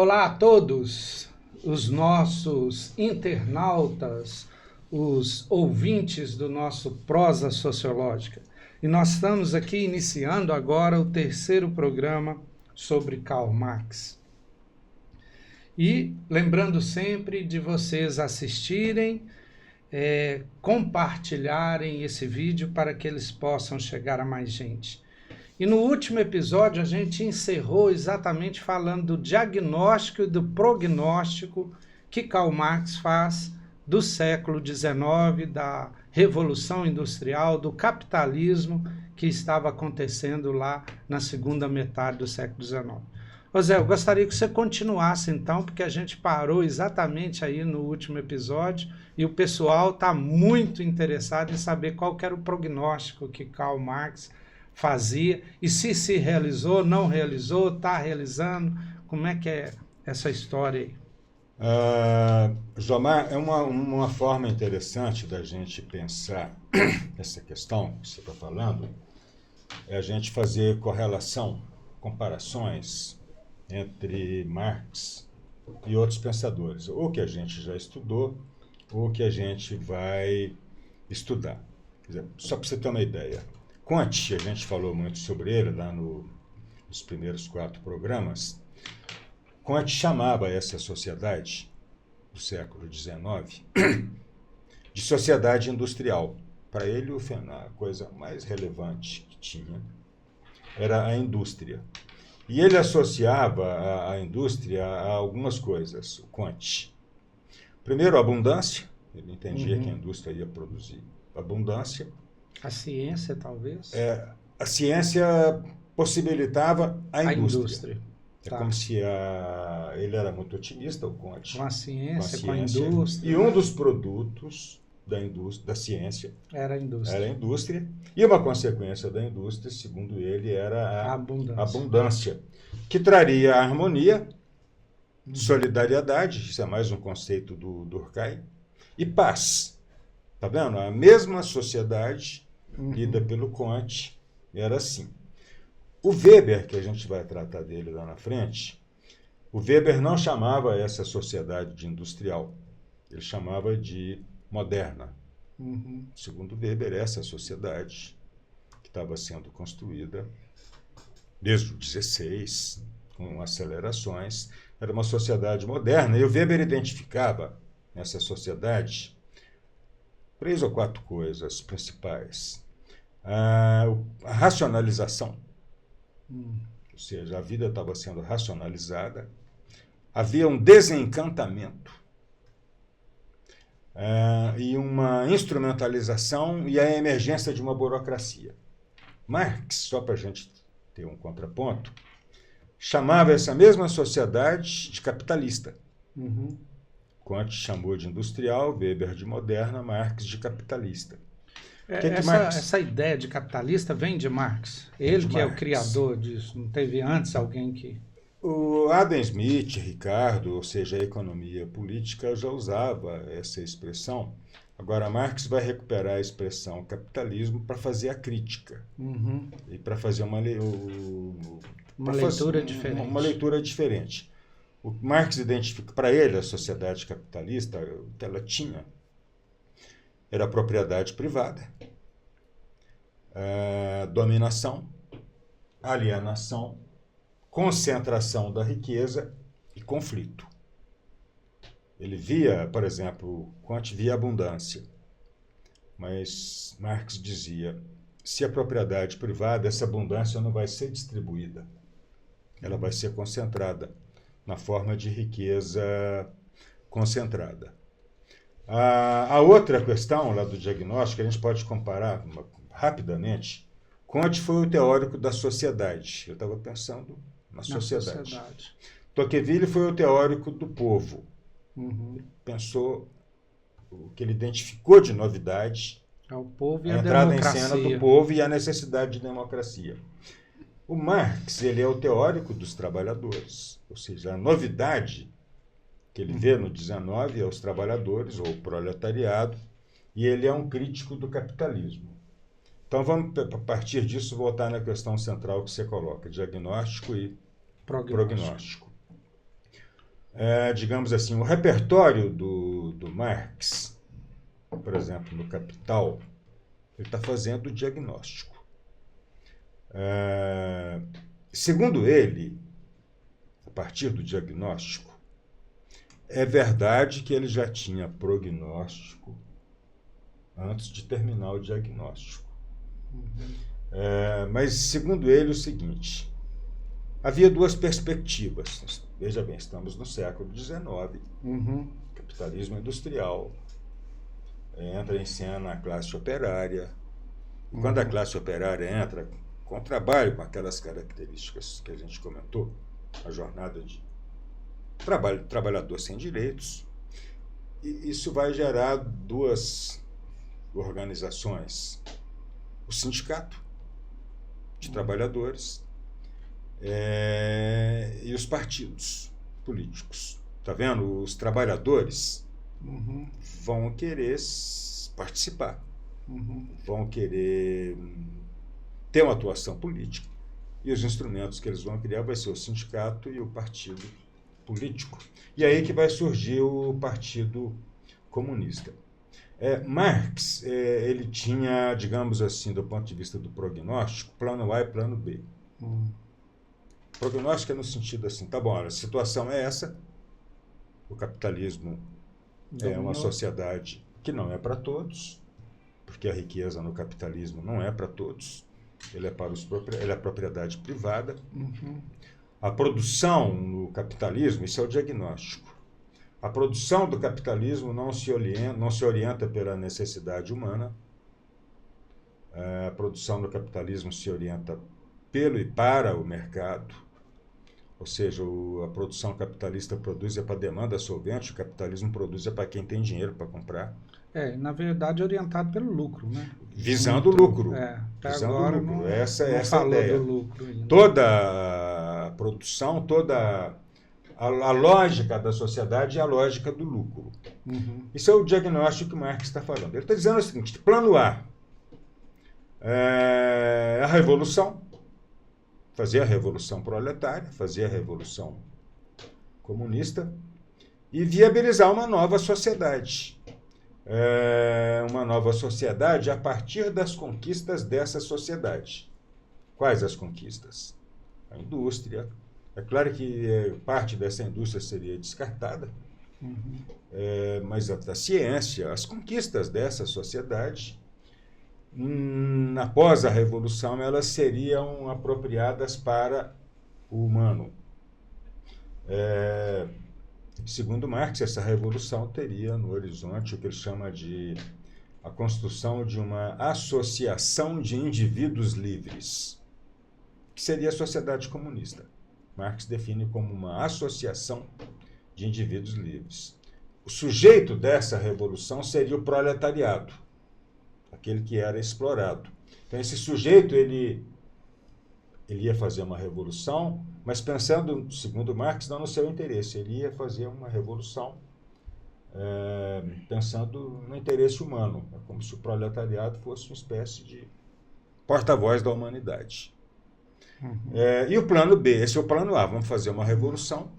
Olá a todos, os nossos internautas, os ouvintes do nosso Prosa Sociológica. E nós estamos aqui iniciando agora o terceiro programa sobre Karl Marx. E lembrando sempre de vocês assistirem, compartilharem esse vídeo para que eles possam chegar a mais gente. E no último episódio a gente encerrou exatamente falando do diagnóstico e do prognóstico que Karl Marx faz do século XIX, da Revolução Industrial, do capitalismo que estava acontecendo lá na segunda metade do século XIX. Ô Zé, eu gostaria que você continuasse então, porque a gente parou exatamente aí no último episódio e o pessoal está muito interessado em saber qual que era o prognóstico que Karl Marx fazia, e se realizou, não realizou, está realizando, como é que é essa história aí? Jomar, é uma forma interessante da gente pensar essa questão que você está falando, é a gente fazer correlação, comparações entre Marx e outros pensadores, ou que a gente já estudou, ou que a gente vai estudar. Quer dizer, só para você ter uma ideia, Kant, a gente falou muito sobre ele lá nos primeiros 4 programas. Kant chamava essa sociedade do século XIX de sociedade industrial. Para ele, a coisa mais relevante que tinha era a indústria. E ele associava a indústria a algumas coisas, o Kant. Primeiro, a abundância. Ele entendia que a indústria ia produzir abundância. A ciência, talvez? A ciência possibilitava a indústria. É como se ele era muito otimista, o Kant. Com a ciência, com a indústria. E um dos produtos da ciência era a indústria. E uma consequência da indústria, segundo ele, era a abundância, que traria a harmonia, solidariedade, isso é mais um conceito do Durkheim, e paz. Tá vendo? A mesma sociedade lida pelo Kant era assim. O Weber, que a gente vai tratar dele lá na frente, o Weber não chamava essa sociedade de industrial, ele chamava de moderna. Segundo Weber, essa sociedade que estava sendo construída desde o 16, com acelerações, era uma sociedade moderna, e o Weber identificava nessa sociedade 3 ou 4 coisas principais. A racionalização, ou seja, a vida estava sendo racionalizada, havia um desencantamento e uma instrumentalização e a emergência de uma burocracia. Marx, só para a gente ter um contraponto, chamava essa mesma sociedade de capitalista. Kant chamou de industrial, Weber de moderna, Marx de capitalista. Essa ideia de capitalista vem de Marx. Ele que é o criador disso. Não teve antes alguém que... O Adam Smith, Ricardo, ou seja, a economia política, já usava essa expressão. Agora, Marx vai recuperar a expressão capitalismo para fazer a crítica. E para fazer uma leitura diferente. Uma leitura diferente. O Marx identifica, para ele, a sociedade capitalista, o que ela tinha era a propriedade privada, dominação, alienação, concentração da riqueza e conflito. Ele via, por exemplo, Kant via abundância, mas Marx dizia, se a propriedade privada, essa abundância não vai ser distribuída, ela vai ser concentrada na forma de riqueza concentrada. A outra questão lá do diagnóstico, a gente pode comparar rapidamente. Kant foi o teórico da sociedade. Eu estava pensando na sociedade. Tocqueville foi o teórico do povo. Pensou o que ele identificou de novidade, o povo e a entrada em cena do povo e a necessidade de democracia. O Marx, ele é o teórico dos trabalhadores, ou seja, a novidade que ele vê no 19 é os trabalhadores, ou o proletariado, e ele é um crítico do capitalismo. Então vamos, a partir disso, voltar na questão central que você coloca, diagnóstico e prognóstico. digamos assim, o repertório do Marx, por exemplo, no Capital, ele está fazendo o diagnóstico. Segundo ele, a partir do diagnóstico, é verdade que ele já tinha prognóstico antes de terminar o diagnóstico. Mas, segundo ele, o seguinte: havia duas perspectivas. Veja bem, estamos no século XIX, capitalismo industrial, entra em cena a classe operária. E quando a classe operária entra com trabalho, com aquelas características que a gente comentou, a jornada de trabalhador sem direitos, e isso vai gerar duas organizações: o sindicato de trabalhadores e os partidos políticos. Está vendo? Os trabalhadores vão querer participar, vão querer ter uma atuação política, e os instrumentos que eles vão criar vai ser o sindicato e o partido político. E aí que vai surgir o Partido Comunista. Marx, ele tinha, digamos assim, do ponto de vista do prognóstico, plano A e plano B. Prognóstico é no sentido assim, tá bom, a situação é essa, o capitalismo é uma sociedade que não é para todos, porque a riqueza no capitalismo não é para todos, ele é propriedade privada. A produção no capitalismo, isso é o diagnóstico. A produção do capitalismo não se orienta pela necessidade humana. A produção do capitalismo se orienta pelo e para o mercado. Ou seja, a produção capitalista produz para demanda solvente, o capitalismo produz para quem tem dinheiro para comprar. Na verdade, orientado pelo lucro, né? Visando o lucro. Visando o lucro. Essa é a ideia. Do lucro ainda. Toda a produção, toda a lógica da sociedade é a lógica do lucro. Isso é o diagnóstico que Marx está falando. Ele está dizendo o seguinte: plano A é a revolução, fazer a revolução proletária, fazer a revolução comunista e viabilizar uma nova sociedade. Uma nova sociedade a partir das conquistas dessa sociedade. Quais as conquistas? A indústria. É claro que parte dessa indústria seria descartada, mas a ciência, as conquistas dessa sociedade, após a Revolução, elas seriam apropriadas para o humano. Segundo Marx, essa revolução teria no horizonte o que ele chama de a construção de uma associação de indivíduos livres, que seria a sociedade comunista. Marx define como uma associação de indivíduos livres. O sujeito dessa revolução seria o proletariado, aquele que era explorado. Então, esse sujeito, ele ia fazer uma revolução, mas pensando, segundo Marx, não no seu interesse. Ele ia fazer uma revolução pensando no interesse humano. É como se o proletariado fosse uma espécie de porta-voz da humanidade. E o plano B, esse é o plano A: vamos fazer uma revolução,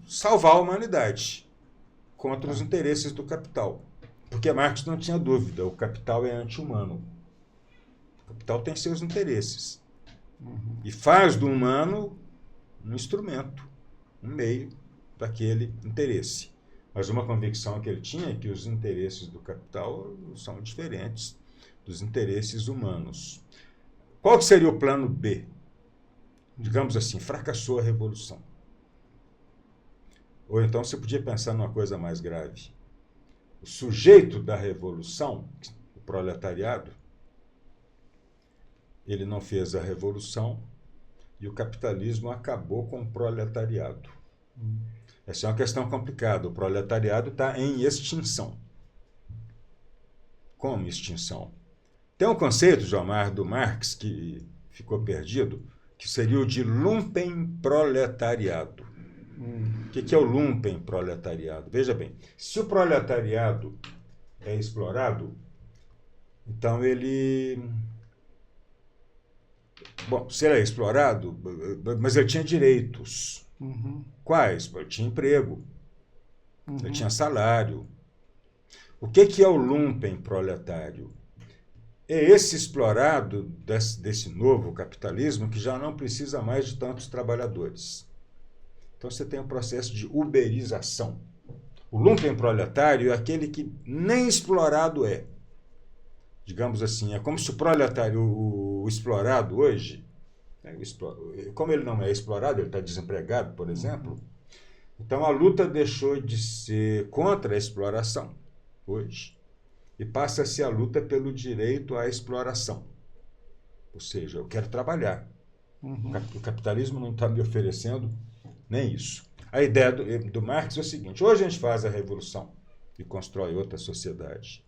salvar a humanidade contra os interesses do capital. Porque Marx não tinha dúvida, o capital é anti-humano. O capital tem seus interesses. E faz do humano um instrumento, um meio daquele interesse. Mas uma convicção que ele tinha é que os interesses do capital são diferentes dos interesses humanos. Qual que seria o plano B? Digamos assim, fracassou a revolução. Ou então você podia pensar numa coisa mais grave. O sujeito da revolução, o proletariado, ele não fez a revolução e o capitalismo acabou com o proletariado. Essa é uma questão complicada. O proletariado está em extinção. Como extinção? Tem um conceito, Jomar, do Marx, que ficou perdido, que seria o de lumpenproletariado. O que é o lumpenproletariado? Veja bem, se o proletariado é explorado, então ele... Bom, se ele é explorado, mas ele tinha direitos. Quais? Ele tinha emprego, ele tinha salário. O que é o lumpen proletário? É esse explorado desse novo capitalismo que já não precisa mais de tantos trabalhadores. Então você tem um processo de uberização. O lumpen proletário é aquele que nem explorado é. Digamos assim, é como se o proletário, o explorado hoje, né, como ele não é explorado, ele está desempregado, por exemplo, então a luta deixou de ser contra a exploração hoje e passa a ser a luta pelo direito à exploração. Ou seja, eu quero trabalhar. O capitalismo não está me oferecendo nem isso. A ideia do Marx é o seguinte: hoje a gente faz a revolução e constrói outra sociedade.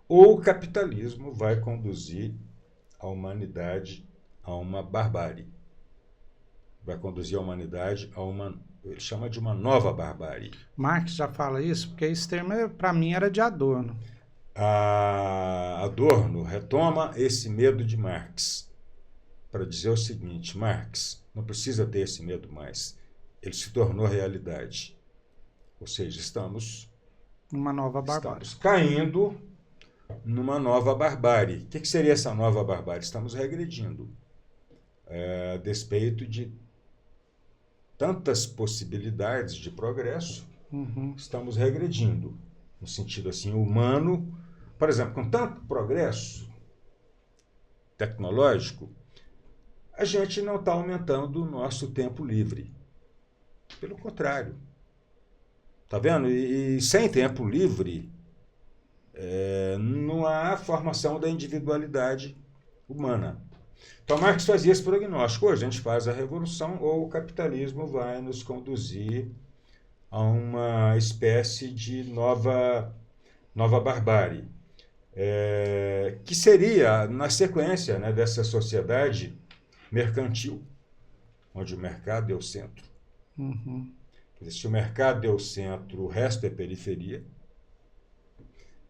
Ou o capitalismo vai conduzir a humanidade a uma barbárie. Vai conduzir a humanidade a uma, ele chama de uma nova barbárie. Marx já fala isso, porque esse termo, para mim, era de Adorno. Adorno retoma esse medo de Marx para dizer o seguinte: Marx não precisa ter esse medo mais. Ele se tornou realidade. Ou seja, estamos caindo numa nova barbárie. O que seria essa nova barbárie? Estamos regredindo. A despeito de tantas possibilidades de progresso, estamos regredindo. No sentido assim, humano. Por exemplo, com tanto progresso tecnológico, a gente não está aumentando o nosso tempo livre. Pelo contrário. Está vendo? E sem tempo livre, não há formação da individualidade humana. Então, Marx fazia esse prognóstico. Hoje a gente faz a revolução ou o capitalismo vai nos conduzir a uma espécie de nova barbárie, que seria na sequência, né, dessa sociedade mercantil, onde o mercado é o centro. Quer dizer, se o mercado é o centro, o resto é periferia.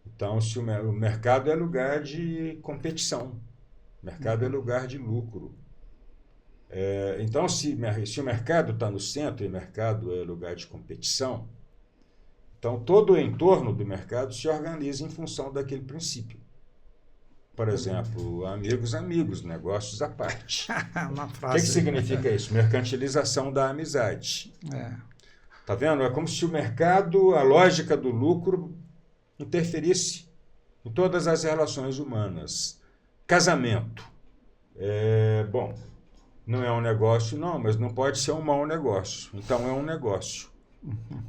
Então, se o mercado é lugar de competição, o mercado é lugar de lucro. Então, se o mercado está no centro e o mercado é lugar de competição, então todo o entorno do mercado se organiza em função daquele princípio. Por exemplo, amigos, negócios à parte. O que significa isso? Mercantilização da amizade. Tá vendo? É como se o mercado, a lógica do lucro, interferisse em todas as relações humanas. Casamento. Bom, não é um negócio, não, mas não pode ser um mau negócio. Então é um negócio.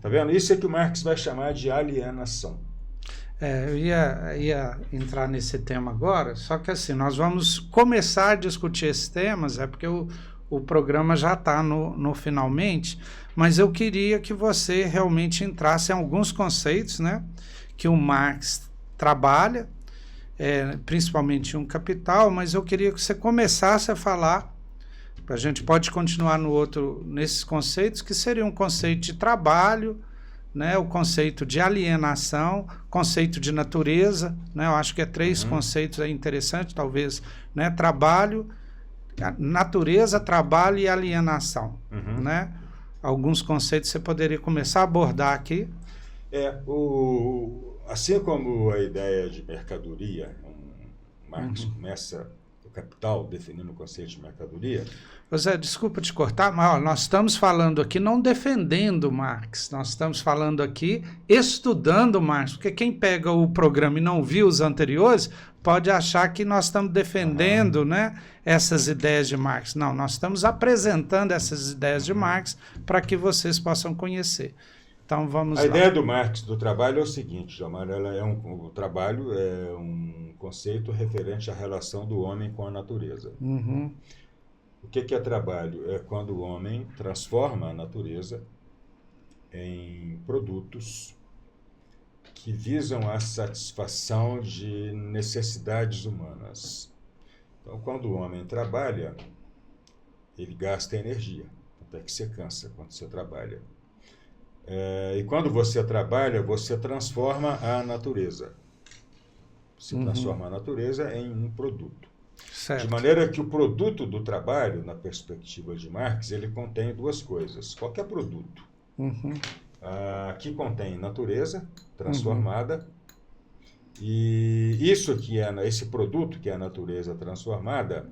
Tá vendo? Isso é que o Marx vai chamar de alienação. Eu ia entrar nesse tema agora, só que assim, nós vamos começar a discutir esses temas, porque o programa já está no finalmente, mas eu queria que você realmente entrasse em alguns conceitos, né, que o Marx trabalha, principalmente um Capital, mas eu queria que você começasse a falar, a gente pode continuar nesses conceitos, que seria um conceito de trabalho, né, o conceito de alienação, conceito de natureza, né, eu acho que três conceitos interessantes, talvez, né, trabalho, natureza, trabalho e alienação, né? Alguns conceitos você poderia começar a abordar aqui. Assim como a ideia de mercadoria, Marx começa o Capital definindo o conceito de mercadoria. José, desculpa te cortar, mas nós estamos falando aqui não defendendo Marx, nós estamos falando aqui estudando Marx, porque quem pega o programa e não viu os anteriores pode achar que nós estamos defendendo, né, essas ideias de Marx. Não, nós estamos apresentando essas ideias de Marx para que vocês possam conhecer. Então vamos lá. A ideia do Marx do trabalho é o seguinte, Jamar, o trabalho é um conceito referente à relação do homem com a natureza. O que é trabalho? É quando o homem transforma a natureza em produtos que visam a satisfação de necessidades humanas. Então, quando o homem trabalha, ele gasta energia, até que você cansa quando você trabalha. E quando você trabalha, você transforma a natureza. Você transforma a natureza em um produto. Certo. De maneira que o produto do trabalho, na perspectiva de Marx, ele contém duas coisas. Qualquer produto. que contém natureza transformada, e isso que é esse produto que é a natureza transformada,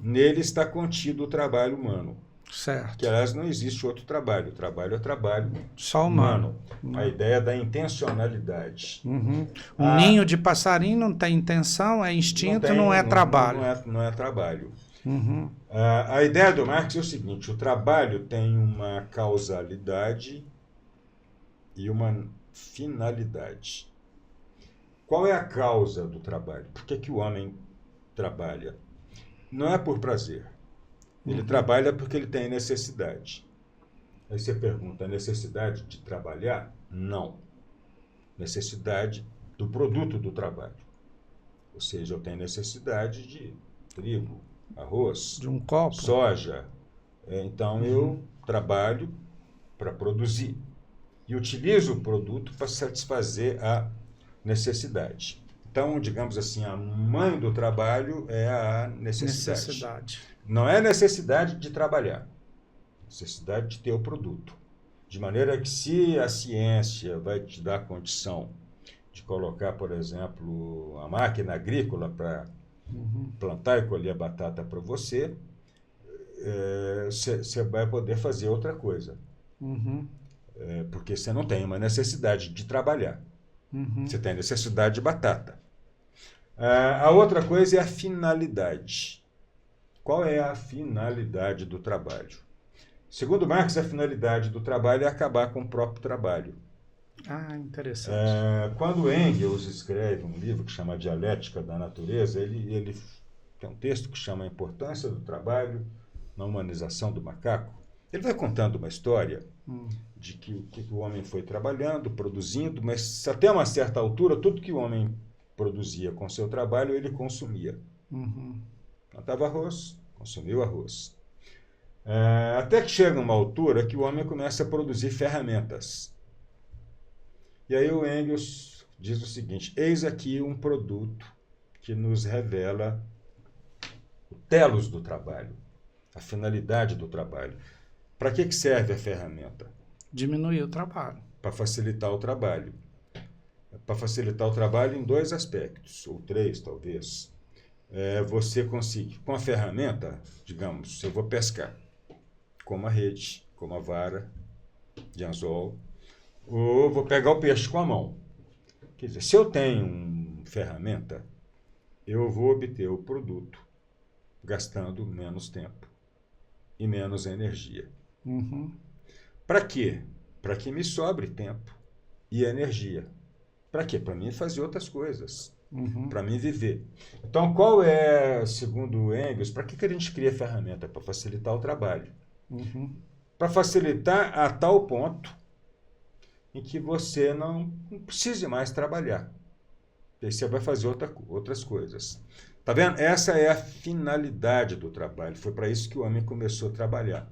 nele está contido o trabalho humano. Certo. Que, aliás, não existe outro trabalho. O trabalho é trabalho só humano. A ideia da intencionalidade. Um ninho de passarinho não tem intenção, é instinto, não é trabalho. Não é trabalho. A ideia do Marx é o seguinte: o trabalho tem uma causalidade e uma finalidade. Qual é a causa do trabalho? Por que o homem trabalha? Não é por prazer. Ele trabalha porque ele tem necessidade. Aí você pergunta, a necessidade de trabalhar? Não. Necessidade do produto do trabalho. Ou seja, eu tenho necessidade de trigo, arroz, de um copo, soja. Então eu trabalho para produzir. E utilizo o produto para satisfazer a necessidade. Então, digamos assim, a mãe do trabalho é a necessidade. Não é necessidade de trabalhar, necessidade de ter o produto. De maneira que, se a ciência vai te dar condição de colocar, por exemplo, a máquina agrícola para plantar e colher batata para você, você vai poder fazer outra coisa. Porque você não tem uma necessidade de trabalhar. Você tem necessidade de batata. A outra coisa é a finalidade. Qual é a finalidade do trabalho? Segundo Marx, a finalidade do trabalho é acabar com o próprio trabalho. Interessante. Quando Engels escreve um livro que chama Dialética da Natureza, ele tem um texto que chama A Importância do Trabalho na Humanização do Macaco. Ele vai contando uma história de que o homem foi trabalhando, produzindo, mas até uma certa altura, tudo que o homem produzia com seu trabalho, ele consumia. Plantava arroz, consumiu arroz. Até que chega uma altura que o homem começa a produzir ferramentas. E aí o Engels diz o seguinte: eis aqui um produto que nos revela o telos do trabalho, a finalidade do trabalho. Para que serve a ferramenta? Diminuir o trabalho. Para facilitar o trabalho. Para facilitar o trabalho em 2 aspectos, ou 3 talvez. Você consegue, com a ferramenta, digamos, se eu vou pescar, com uma rede, com uma vara de anzol, ou vou pegar o peixe com a mão. Quer dizer, se eu tenho uma ferramenta, eu vou obter o produto gastando menos tempo e menos energia. Para quê? Para que me sobre tempo e energia. Para quê? Para mim fazer outras coisas. Para mim viver. Então, qual é, segundo Engels, para que a gente cria ferramenta? Para facilitar o trabalho. Para facilitar a tal ponto em que você não precise mais trabalhar. E aí você vai fazer outras coisas. Tá vendo? Essa é a finalidade do trabalho. Foi para isso que o homem começou a trabalhar.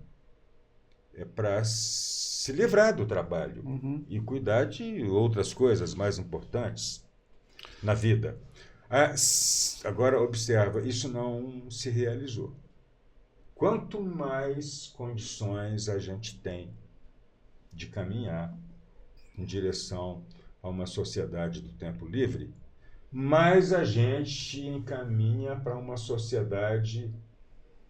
É para se livrar do trabalho e cuidar de outras coisas mais importantes na vida. Agora, observa, isso não se realizou. Quanto mais condições a gente tem de caminhar em direção a uma sociedade do tempo livre, mais a gente encaminha para uma sociedade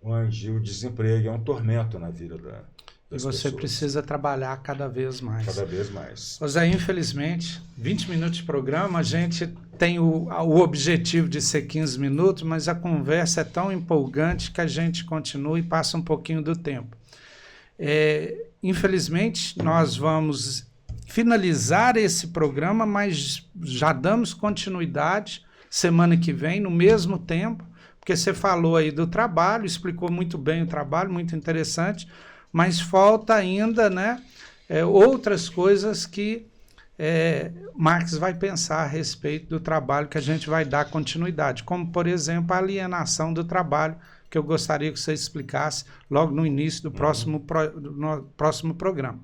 onde o desemprego é um tormento na vida das pessoas. Você precisa trabalhar cada vez mais. Cada vez mais. José, infelizmente, 20 minutos de programa, a gente tem o objetivo de ser 15 minutos, mas a conversa é tão empolgante que a gente continua e passa um pouquinho do tempo. Infelizmente, nós vamos finalizar esse programa, mas já damos continuidade semana que vem, no mesmo tempo, porque você falou aí do trabalho, explicou muito bem o trabalho, muito interessante, mas falta ainda, né, outras coisas que Marx vai pensar a respeito do trabalho que a gente vai dar continuidade, como, por exemplo, a alienação do trabalho, que eu gostaria que você explicasse logo no início do próximo programa.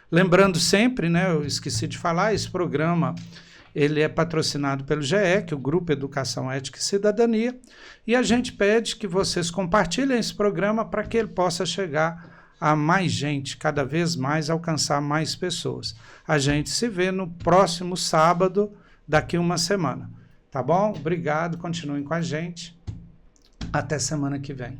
Lembrando sempre, né, eu esqueci de falar, esse programa ele é patrocinado pelo GEC, o Grupo Educação, Ética e Cidadania, e a gente pede que vocês compartilhem esse programa para que ele possa chegar a mais gente, cada vez mais alcançar mais pessoas. A gente se vê no próximo sábado, daqui uma semana. Tá bom? Obrigado, continuem com a gente. Até semana que vem.